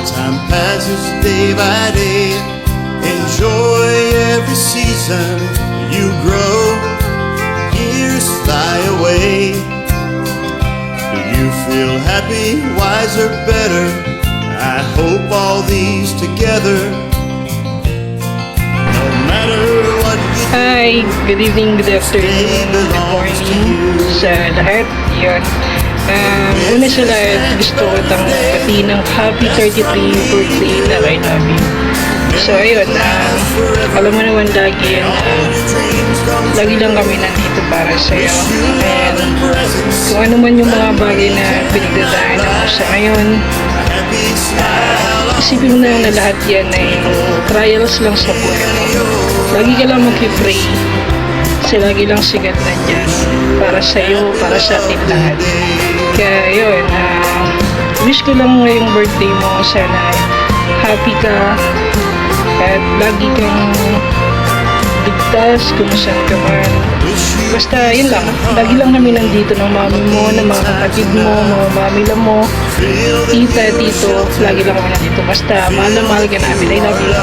Time passes day by day. Enjoy every season. You grow, years fly away. Do you feel happy, wiser, better? I hope all these together. No matter what you do. Hi, good evening, good afternoon, good morning sa lahat. Yun. Una sa lahat, gusto ko itang pati ng happy 33 birthday na kay Nabi. So, ayun, alam mo naman lagi lang kami nandito para sa'yo. And kung ano man yung mga bagay na pinagdadaanan mo sa ngayon, isipin mo na lahat yan ay trials lang sa buhay mo. Lagi ka lang mag-pray. Kasi lagi lang sigat na dyan para sa'yo, para sa atin lahat. Kaya yun, wish ko lang ngayong birthday mo, sana happy ka at lagi kang ligtas kung saan ka man. Basta yun lang, lagi lang kami nandito ng mami mo, ng mga kapatid mo, mga mamila mo, tita, tito, lagi lang kami nandito. Basta mahal na mahal ka namin. I love you.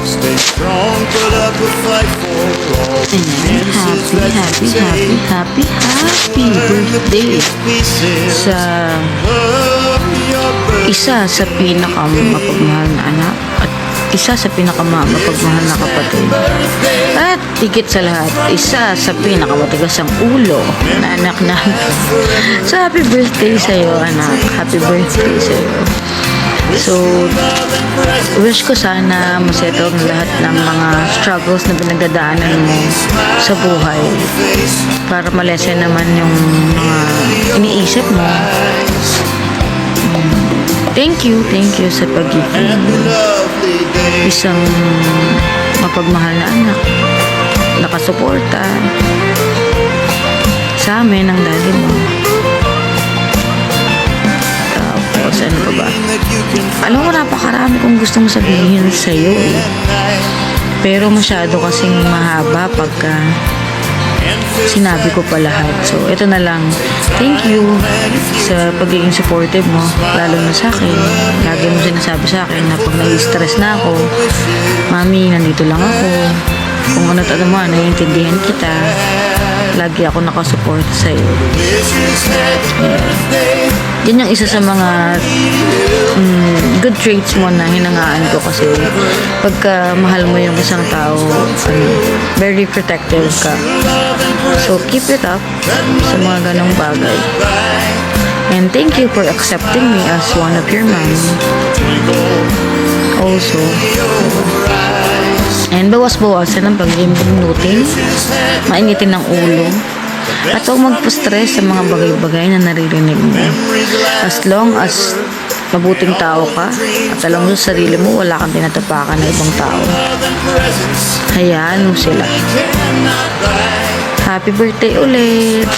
Stay strong, put up a fight for all. Ayan, happy birthday sa isa sa pinakamapagmahal na anak at isa sa pinakamapagmahal na kapatid. At higit sa lahat, isa sa pinakamatigas ang ulo na anak namin. So, happy birthday sa'yo, anak. Happy birthday sa'yo. So, wish ko sana masettle ang lahat ng mga struggles na pinagdadaanan mo sa buhay para malesen naman yung mga iniisip mo. Thank you sa pagiging isang mapagmahal na anak, nakasuporta sa amin ang daddy mo. Ano pa ba? Alam ko napakarami kong gustong sabihin sa'yo eh. Pero masyado kasing mahaba pagka sinabi ko pa lahat. So, ito na lang. Thank you sa pagiging supportive mo. Lalo na sa akin. Lagi mo sinasabi sa akin na pag nai-stress na ako, Mami, nandito lang ako. Kung ano't ano mo, naiintindihan kita. Lagi ako nakasupport sa'yo. Yan yung isa sa mga good traits mo na hinangaan ko kasi pagka mahal mo yung isang tao, very protective ka. So, keep it up sa mga ganong bagay. And thank you for accepting me as one of your mom. Also, and bawas-bawasan ang pag-impinutin, mainitin ng ulo, at huwag magpa-stress sa mga bagay-bagay na naririnig mo. As long as mabuting tao ka at alam mo sa sarili mo, wala kang tinatapakan na ibang tao. Hayaan mo sila. Happy birthday ulit!